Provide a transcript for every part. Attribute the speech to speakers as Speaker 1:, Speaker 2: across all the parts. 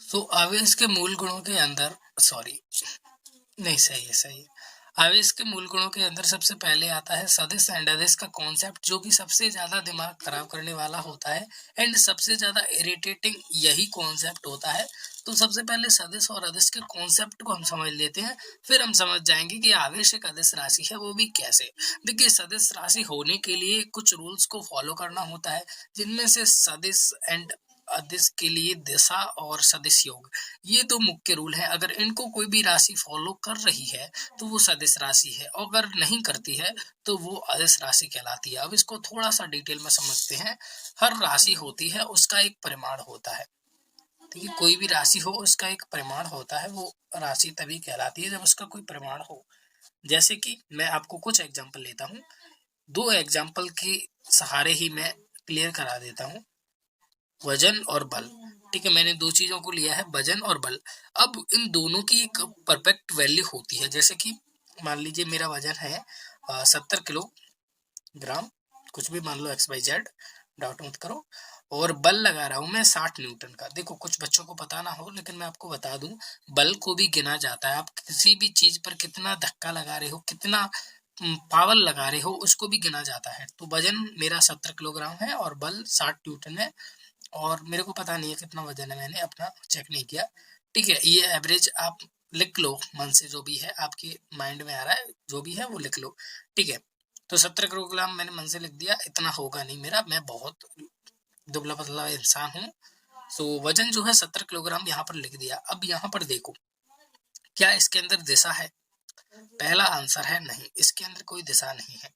Speaker 1: तो आवेश के मूल गुणों के अंदर सॉरी नहीं, सही है। आवेश के मूल गुणों के अंदर सबसे पहले आता है सदिश एंड अदिश का कॉन्सेप्ट, जो कि सबसे ज्यादा दिमाग खराब करने वाला होता है एंड सबसे ज्यादा इरिटेटिंग यही कॉन्सेप्ट होता है। तो सबसे पहले सदिश और अदिश के कॉन्सेप्ट को हम समझ लेते हैं, फिर हम समझ जाएंगे कि आवेश एक अदिश राशि है, वो भी कैसे। देखिए, सदिश राशि होने के लिए कुछ रूल्स को फॉलो करना होता है, जिनमें से सदिश एंड अदिश के लिए दिशा और सदिश योग, ये दो मुख्य रूल हैं। अगर इनको कोई भी राशि फॉलो कर रही है तो वो सदिश राशि है, और अगर नहीं करती है तो वो अदिश राशि कहलाती है। अब इसको थोड़ा सा डिटेल में समझते हैं। हर राशि होती है, उसका एक परिमाण होता है। ठीक है, कोई भी राशि हो उसका एक परिमाण होता है, वो राशि तभी कहलाती है जब उसका कोई परिमाण हो। जैसे कि मैं आपको कुछ एग्जाम्पल लेता हूँ, दो एग्जाम्पल के सहारे ही मैं क्लियर करा देता हूँ। वजन और बल। ठीक है, मैंने दो चीजों को लिया है, वजन और बल। अब इन दोनों की एक परफेक्ट वैल्यू होती है। जैसे कि मान लीजिए मेरा वजन है 70 किलोग्राम, कुछ भी मान लो XYZ, डाउट मत करो। और बल लगा रहा हूं मैं 60 न्यूटन का। देखो, कुछ बच्चों को पता ना हो, लेकिन मैं आपको बता दूं, बल को भी गिना जाता है। आप किसी भी चीज पर कितना धक्का लगा रहे हो, कितना पावर लगा रहे हो, उसको भी गिना जाता है। तो वजन मेरा 70 किलोग्राम है और बल 60 न्यूटन है, और मेरे को पता नहीं है कितना वजन है, मैंने अपना चेक नहीं किया। ठीक है, ये एवरेज आप लिख लो मन से, जो भी है आपके माइंड में आ रहा है, जो भी है वो लिख लो। ठीक है, तो 70 किलोग्राम मैंने मन से लिख दिया। इतना होगा नहीं मेरा, मैं बहुत दुबला पतला इंसान हूँ। तो वजन जो है 70 किलोग्राम यहाँ पर लिख दिया। अब यहाँ पर देखो, क्या इसके अंदर दिशा है? पहला आंसर है नहीं, इसके अंदर कोई दिशा नहीं है।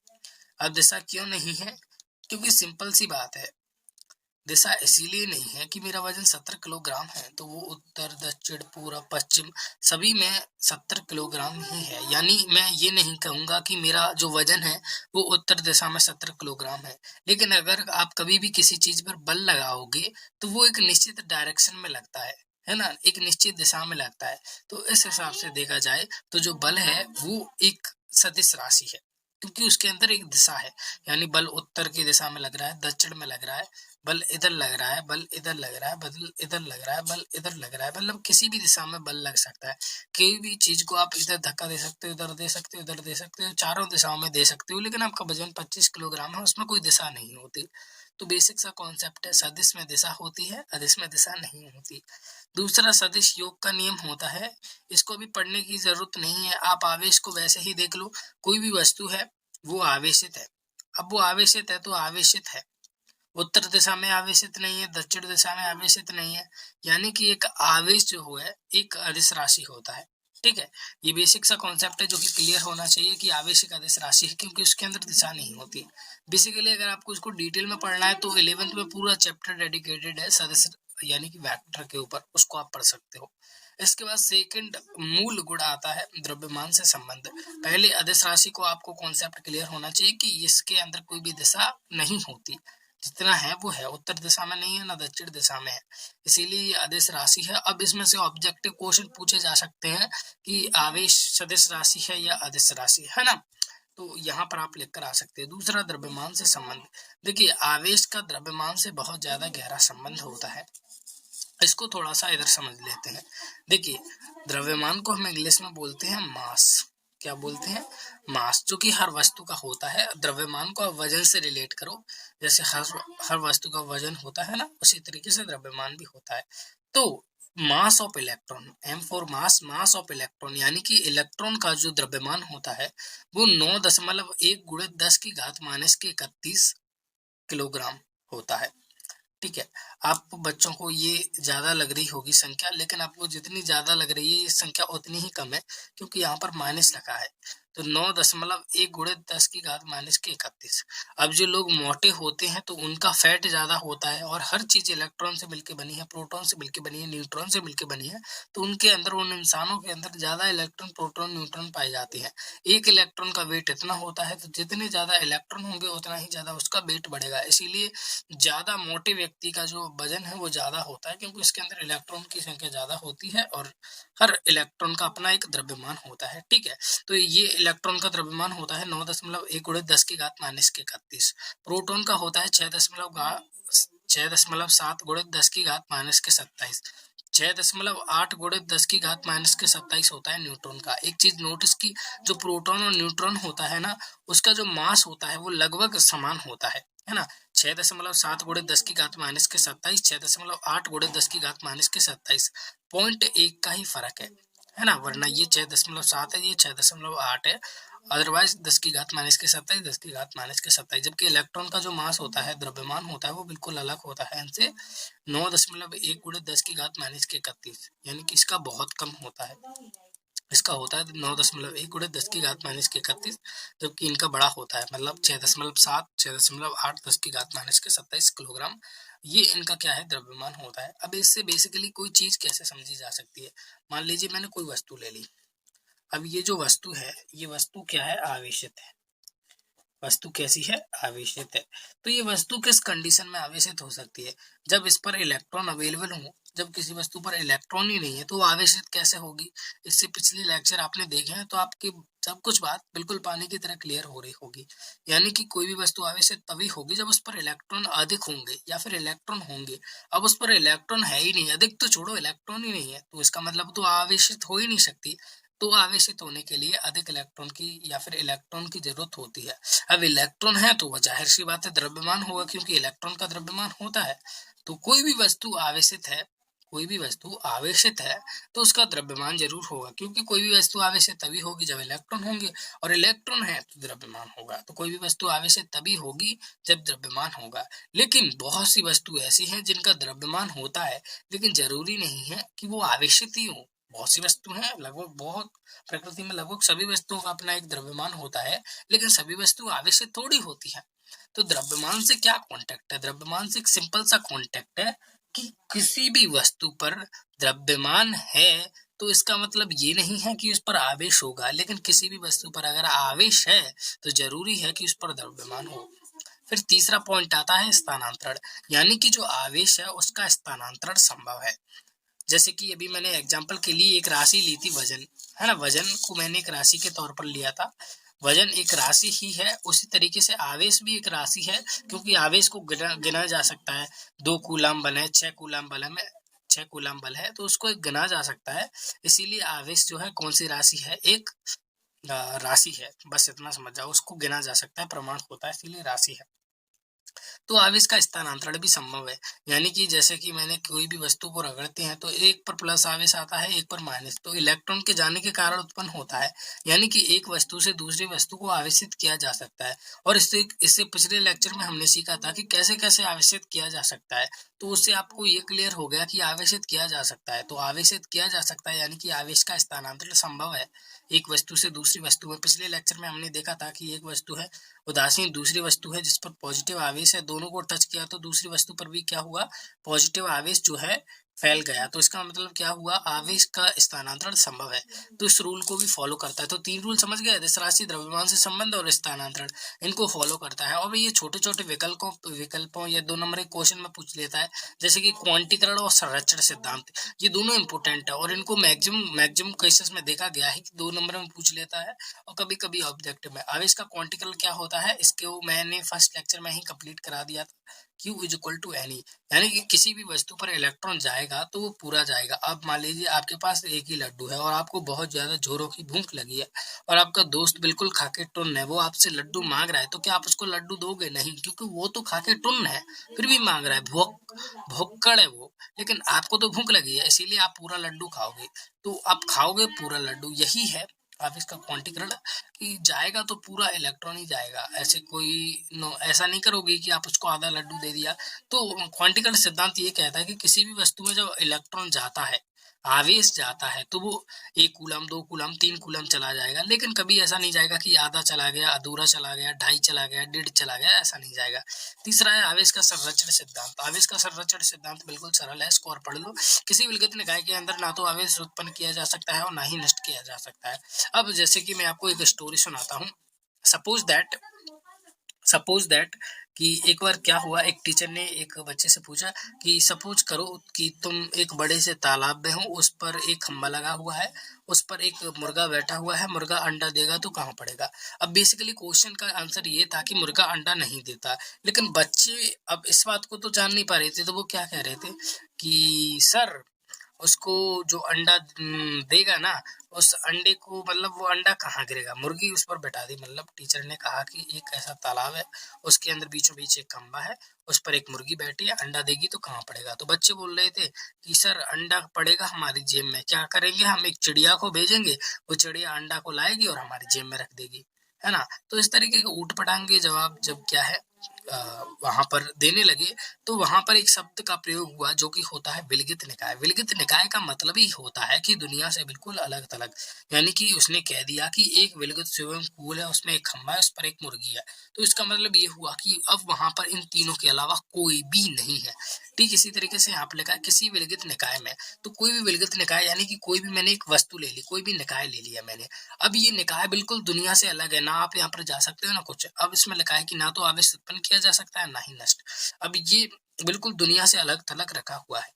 Speaker 1: अब दिशा क्यों नहीं है? क्योंकि सिंपल सी बात है, दिशा इसीलिए नहीं है कि मेरा वजन 70 किलोग्राम है तो वो उत्तर दक्षिण पूर्व पश्चिम सभी में 70 किलोग्राम ही है। यानी मैं ये नहीं कहूंगा कि मेरा जो वजन है वो उत्तर दिशा में 70 किलोग्राम है। लेकिन अगर आप कभी भी किसी चीज पर बल लगाओगे तो वो एक निश्चित डायरेक्शन में लगता है ना, एक निश्चित दिशा में लगता है। तो इस हिसाब से देखा जाए तो जो बल है वो एक सदिश राशि है, क्योंकि उसके अंदर एक दिशा है। यानी बल उत्तर की दिशा में लग रहा है, दक्षिण में लग रहा है, बल इधर लग रहा है, बल इधर लग रहा है, बल इधर लग रहा है, बल इधर लग रहा है, मतलब किसी भी दिशा में बल लग सकता है। कोई भी चीज को आप इधर धक्का दे सकते हो, इधर दे सकते हो, इधर दे सकते हो, चारों दिशाओं में दे सकते हो। लेकिन आपका वजन 25 किलोग्राम है, उसमें कोई दिशा नहीं होती। तो बेसिक सा कॉन्सेप्ट है, सदिश में दिशा होती है, अदिश में दिशा नहीं होती। दूसरा, सदिश योग का नियम होता है, इसको भी पढ़ने की जरूरत नहीं है, आप आवेश को वैसे ही देख लो। कोई भी वस्तु है वो आवेशित है। अब वो आवेशित है तो आवेशित है, उत्तर दिशा में आवेशित नहीं है, दक्षिण दिशा में आवेशित नहीं है। यानी कि एक आवेश जो है एक अदिश राशि होता है। ठीक है, ये बेसिक सा कॉन्सेप्ट है जो कि क्लियर होना चाहिए कि आवेश एक अदिश राशि है, क्योंकि उसके अंदर दिशा नहीं होती। बेसिकली अगर आपको इसको डिटेल में पढ़ना है तो 11th में पूरा चैप्टर डेडिकेटेड है सदिश यानी कि वेक्टर के ऊपर, उसको आप पढ़ सकते हो। इसके बाद सेकंड मूल गुण आता है द्रव्यमान से संबंध। पहले अदिश राशि को आपको कॉन्सेप्ट क्लियर होना चाहिए कि इसके अंदर कोई भी दिशा नहीं होती, जितना है वो है, उत्तर दिशा में नहीं है ना दक्षिण दिशा में है, इसीलिए ये अदिश राशि है। अब इसमें से ऑब्जेक्टिव क्वेश्चन पूछे जा सकते हैं कि आवेश सदिश राशि है या अदिश राशि है ना, तो यहाँ पर आप लिख कर आ सकते हैं। दूसरा, द्रव्यमान से संबंध। देखिए, आवेश का द्रव्यमान से बहुत ज्यादा गहरा संबंध होता है, इसको थोड़ा सा इधर समझ लेते हैं। देखिए, द्रव्यमान को हम इंग्लिश में बोलते हैं मास। क्या बोलते हैं? मास, जो कि हर वस्तु का होता है। द्रव्यमान को आप वजन से रिलेट करो, जैसे हर वस्तु का वजन होता है ना, उसी तरीके से द्रव्यमान भी होता है। तो mass of electron, m for mass, mass of electron, यानी कि इलेक्ट्रॉन का जो द्रव्यमान होता है वो 9.1 गुणित 10 की घात माइनस के 31 किलोग्राम होता है। ठीक है, आप बच्चों को ये ज्यादा लग रही होगी संख्या, लेकिन आपको जितनी ज्यादा लग रही है ये संख्या उतनी ही कम है, क्योंकि यहाँ पर माइनस लगा है। तो 9.1 गुणित 10 की घात माइनस के 31। अब जो लोग मोटे होते हैं तो उनका फैट ज्यादा होता है, और हर चीज इलेक्ट्रॉन से मिलकर बनी है, प्रोटॉन से मिलकर बनी है, न्यूट्रॉन से मिलकर बनी है। तो उनके अंदर, उन इंसानों के अंदर ज्यादा इलेक्ट्रॉन, प्रोटॉन, न्यूट्रॉन पाए जाते हैं। एक इलेक्ट्रॉन का वेट इतना होता है, तो जितने ज्यादा इलेक्ट्रॉन होंगे उतना ही ज्यादा उसका वेट बढ़ेगा। इसीलिए ज्यादा मोटे व्यक्ति का जो वजन है वो ज्यादा होता है, क्योंकि इसके अंदर इलेक्ट्रॉन की संख्या ज्यादा होती है, और हर इलेक्ट्रॉन का अपना एक द्रव्यमान होता है। ठीक है, तो ये इलेक्ट्रॉन का द्रव्यमान होता है 9.1 गुणित 10 की घात माइनस के 31। प्रोटॉन का होता है 6.7 गुणित 10 की घात माइनस के 27। 6.8 गुणे 10 की घात माइनस के 27 होता है न्यूट्रॉन का। एक चीज नोटिस की, जो प्रोटॉन और न्यूट्रॉन होता है ना, उसका जो मास होता है वो लगभग समान होता है ना। 6.7 गुणे 10 की घात माइनस के 27, 6.8 गुणे 10 की घात माइनस के 27, 0.1 का ही फर्क है ना। वरना ये 6.7 है, ये 6.8 है। अदरवाइज 10 की घात माइनस के 27, 10 की घात माइनस के 27। जबकि इलेक्ट्रॉन का जो मास होता है, द्रव्यमान होता है, वो बिल्कुल अलग होता है इनसे। 9.1 गुणे 10 की घात माइनस के 31, यानी कि इसका बहुत कम होता है। इसका होता है 9.1 गुणे 10 की घात माइनस के 31, जबकि इनका बड़ा होता है, मतलब 6.7, 6.8, 10 की घात माइनस के 27 किलोग्राम। ये इनका क्या है, द्रव्यमान होता है। अब इससे बेसिकली कोई चीज कैसे समझी जा सकती है। मान लीजिए मैंने कोई वस्तु ले ली। अब ये जो वस्तु है, ये वस्तु क्या है, आवेशित है। वस्तु कैसी है, आवेशित है। तो ये वस्तु किस कंडीशन में आवेशित हो सकती है, जब इस पर इलेक्ट्रॉन अवेलेबल हो। जब किसी वस्तु पर इलेक्ट्रॉन ही नहीं है तो वो आवेशित कैसे होगी। इससे पिछले लेक्चर आपने देखे हैं तो आपकी सब कुछ बात बिल्कुल पानी की तरह क्लियर हो रही होगी। यानी कि कोई भी वस्तु आवेशित तभी होगी जब उस पर इलेक्ट्रॉन अधिक होंगे या फिर इलेक्ट्रॉन होंगे। अब उस पर इलेक्ट्रॉन है ही नहीं, अधिक तो छोड़ो, इलेक्ट्रॉन ही नहीं है, तो इसका मतलब तो आवेशित हो ही नहीं सकती। तो आवेशित होने के लिए अधिक इलेक्ट्रॉन की या फिर इलेक्ट्रॉन की जरूरत होती है। अब इलेक्ट्रॉन है तो वह जाहिर सी बात है द्रव्यमान होगा, क्योंकि इलेक्ट्रॉन का द्रव्यमान होता है। तो कोई भी वस्तु आवेशित है, कोई भी वस्तु आवेशित है तो उसका द्रव्यमान जरूर होगा, क्योंकि कोई भी वस्तु आवेशित तभी होगी जब इलेक्ट्रॉन होंगे, और इलेक्ट्रॉन है तो द्रव्यमान होगा। तो कोई भी वस्तु आवेशित तभी होगी जब द्रव्यमान होगा। लेकिन बहुत सी वस्तु ऐसी हैं जिनका द्रव्यमान होता है, लेकिन जरूरी नहीं है कि वो आवेशित ही हो। बहुत सी वस्तु हैं, लगभग बहुत प्रकृति में लगभग सभी वस्तुओं का अपना एक द्रव्यमान होता है, लेकिन सभी वस्तु आवेशित थोड़ी होती है। तो द्रव्यमान से क्या कॉन्टेक्ट है, द्रव्यमान से एक सिंपल सा कॉन्टेक्ट है कि किसी भी वस्तु पर द्रव्यमान है तो इसका मतलब ये नहीं है कि उस पर आवेश होगा, लेकिन किसी भी वस्तु पर अगर आवेश है तो जरूरी है कि उस पर द्रव्यमान हो। फिर तीसरा पॉइंट आता है स्थानांतरण, यानी कि जो आवेश है उसका स्थानांतरण संभव है। जैसे कि अभी मैंने एग्जाम्पल के लिए एक राशि ली थी, वजन, है ना। वजन को मैंने एक राशि के तौर पर लिया था। वजन एक राशि ही है, उसी तरीके से आवेश भी एक राशि है, क्योंकि आवेश को गिना जा सकता है। 2 कूलम बल है, 6 कूलम बल है, 6 कूलम बल है, तो उसको एक गिना जा सकता है। इसीलिए आवेश जो है कौन सी राशि है, एक राशि है। बस इतना समझ जाओ, उसको गिना जा सकता है, प्रमाण होता है, इसीलिए राशि है। तो आवेश का स्थानांतरण भी संभव है, यानी कि जैसे कि मैंने कोई भी वस्तु को रगड़ते हैं तो एक पर प्लस आवेश आता है, एक पर माइनस, तो इलेक्ट्रॉन के जाने के कारण उत्पन्न होता है। यानी कि एक वस्तु से दूसरी वस्तु को आवेशित किया जा सकता है। और इससे पिछले लेक्चर में हमने सीखा था कि कैसे कैसे आवेशित किया जा सकता है। तो उससे आपको ये क्लियर हो गया कि आवेशित किया जा सकता है। तो आवेशित किया जा सकता है यानी कि आवेश का स्थानांतरण संभव है एक वस्तु से दूसरी वस्तु में। पिछले लेक्चर में हमने देखा था कि एक वस्तु है उदासीन, दूसरी वस्तु है जिस पर पॉजिटिव आवेश है, दोनों को टच किया तो दूसरी वस्तु पर भी क्या हुआ, पॉजिटिव आवेश जो है फैल गया। तो इसका मतलब क्या हुआ, आवेश का स्थानांतरण संभव है। तो इस रूल को भी फॉलो करता है। तो 3 रूल समझ गए, अदिश राशि, द्रव्यमान से संबंध और स्थानांतरण, इनको फॉलो करता है। और ये छोटे छोटे विकल्पों या 2 नंबर के क्वेश्चन में पूछ लेता है, जैसे कि क्वांटीकरण और संरक्षण सिद्धांत, ये दोनों इंपोर्टेंट है और इनको मैक्सिमम केसेस में देखा गया है कि 2 नंबर में पूछ लेता है और कभी कभी ऑब्जेक्टिव में। आवेश का क्वांटिकल क्या होता है, इसको मैंने फर्स्ट लेक्चर में ही कंप्लीट करा दिया था। Q is equal to n, यानी कि किसी भी वस्तु पर इलेक्ट्रॉन जाएगा तो वो पूरा जाएगा। अब मान लीजिए आपके पास एक ही लड्डू है और आपको बहुत ज्यादा जोरों की भूख लगी है और आपका दोस्त बिल्कुल खाके टुन्न है, वो आपसे लड्डू मांग रहा है, तो क्या आप उसको लड्डू दोगे? नहीं, क्योंकि वो तो खाके टुन्न है, फिर भी मांग रहा है, भुक्कड़ है वो, लेकिन आपको तो भूख लगी है, इसीलिए आप पूरा लड्डू खाओगे। तो आप खाओगे पूरा लड्डू, यही है आप इसका क्वांटीकरण, कि जाएगा तो पूरा इलेक्ट्रॉन ही जाएगा। ऐसे कोई ऐसा नहीं करोगे कि आप उसको आधा लड्डू दे दिया। तो क्वांटिकल सिद्धांत ये कहता है कि किसी भी वस्तु में जब इलेक्ट्रॉन जाता है, आवेश जाता है, तो वो 1 कूलम, 2 कूलम, 3 कूलम चला जाएगा, लेकिन कभी ऐसा नहीं जाएगा कि आधा चला गया, अधूरा चला गया, 2.5 चला गया, 1.5 चला गया, ऐसा नहीं जाएगा। तीसरा है आवेश का संरक्षण सिद्धांत। आवेश का संरक्षण सिद्धांत बिल्कुल सरल है, इसको और पढ़ लो। किसी विलगित निकाय के अंदर ना तो आवेश उत्पन्न किया जा सकता है और ना ही नष्ट किया जा सकता है। अब जैसे कि मैं आपको एक स्टोरी सुनाता हूँ। सपोज दैट कि एक बार क्या हुआ, एक टीचर ने एक बच्चे से पूछा कि सपोज करो कि तुम एक बड़े से तालाब में हो, उस पर एक खंबा लगा हुआ है, उस पर एक मुर्गा बैठा हुआ है, मुर्गा अंडा देगा तो कहाँ पड़ेगा। अब बेसिकली क्वेश्चन का आंसर ये था कि मुर्गा अंडा नहीं देता, लेकिन बच्चे अब इस बात को तो जान नहीं पा रहे थे, तो वो क्या कह रहे थे कि सर उसको जो अंडा देगा ना, उस अंडे को मतलब वो अंडा कहाँ गिरेगा, मुर्गी उस पर बैठा दी। मतलब टीचर ने कहा कि एक ऐसा तालाब है, उसके अंदर बीचों बीच एक खंबा है, उस पर एक मुर्गी बैठी है, अंडा देगी तो कहाँ पड़ेगा। तो बच्चे बोल रहे थे कि सर अंडा पड़ेगा हमारी जेब में, क्या करेंगे हम, एक चिड़िया को भेजेंगे, वो चिड़िया अंडा को लाएगी और हमारी जेब में रख देगी, है ना। तो इस तरीके के ऊट पटांग के जवाब जब क्या है वहां पर देने लगे, तो वहां पर एक शब्द का प्रयोग हुआ जो कि होता है विलगित निकाय। विलगित निकाय का मतलब ही होता है कि दुनिया से बिल्कुल अलग थलग, यानी कि उसने कह दिया कि एक विलगित स्विमिंग पूल है, उसमें एक खंबा है, उस पर एक मुर्गी है। तो इसका मतलब ये हुआ कि अब वहां पर इन तीनों के अलावा कोई भी नहीं है। ठीक इसी तरीके से यहाँ पर लिखा है किसी विलगित निकाय में, तो कोई भी विलगित निकाय यानी कि कोई भी, मैंने एक वस्तु ले ली, कोई भी निकाय ले लिया मैंने, अब ये निकाय बिल्कुल दुनिया से अलग है, ना आप यहाँ पर जा सकते हो ना कुछ। अब इसमें लिखा है कि ना तो आवेश उत्पन्न किया जा सकता है ना ही नष्ट। अब ये बिल्कुल दुनिया से अलग थलग रखा हुआ है।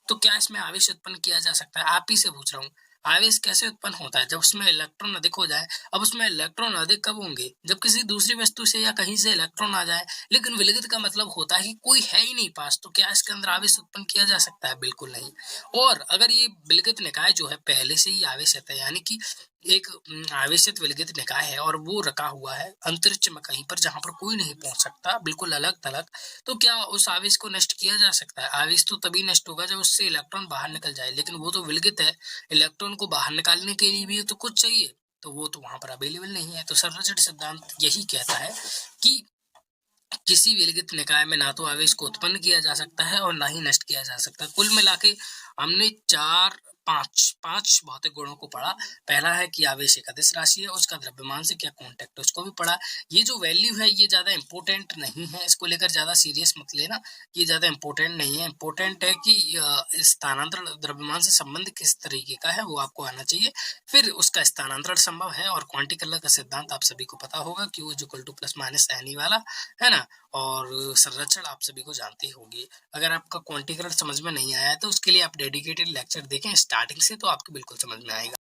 Speaker 1: तो क्या इसमें आवेश उत्पन्न किया जा सकता है, आप ही से पूछ रहा हूँ। आवेश कैसे उत्पन्न होता है, जब उसमें इलेक्ट्रॉन अधिक हो जाए। अब उसमें इलेक्ट्रॉन अधिक कब होंगे, जब किसी दूसरी वस्तु से या कहीं से इलेक्ट्रॉन आ जाए। लेकिन विलगित का मतलब होता है कि कोई है ही नहीं पास, तो क्या इसके अंदर आवेश उत्पन्न किया जा सकता है, बिल्कुल नहीं। और अगर ये विलगित निकाय जो है पहले से ही आवेशित है, यानी कि एक आवेशित विलगित निकाय है और वो रखा हुआ है अंतरिक्ष में कहीं पर, जहां पर कोई नहीं पहुंच सकता, बिल्कुल अलग थलग, तो क्या उस आवेश को नष्ट किया जा सकता है। आवेश तो तभी नष्ट होगा जब उससे इलेक्ट्रॉन बाहर निकल जाए, लेकिन वो तो विलगित है, इलेक्ट्रॉन को बाहर निकालने के लिए भी तो कुछ चाहिए, तो वो तो वहां पर अवेलेबल नहीं है। तो संरक्षण सिद्धांत यही कहता है कि किसी विलगित निकाय में ना तो आवेश को उत्पन्न किया जा सकता है और ना ही नष्ट किया जा सकता है। कुल मिला के हमने पांच भौतिक गुणों को पढ़ा। पहला है कि आवेश एक अदिश राशि है, उसका द्रव्यमान से क्या कॉन्टेक्ट है उसको भी पढ़ा। ये जो वैल्यू है ये ज्यादा इंपॉर्टेंट नहीं है, इसको लेकर ज्यादा सीरियस मत लेना, ये ज्यादा इंपॉर्टेंट नहीं है। इंपॉर्टेंट है कि स्थानांतरण द्रव्यमान से संबंध किस तरीके का है वो आपको आना चाहिए, फिर उसका स्थानांतरण संभव है। और क्वांटिकल का सिद्धांत आप सभी को पता होगा, Q = प्लस माइनस एनी वाला, है ना। और संरक्षण आप सभी को जानते होंगे। अगर आपका क्वांटिकल समझ में नहीं आया है तो उसके लिए आप डेडिकेटेड लेक्चर देखें स्टार्टिंग से, तो आपको बिल्कुल समझ में आएगा।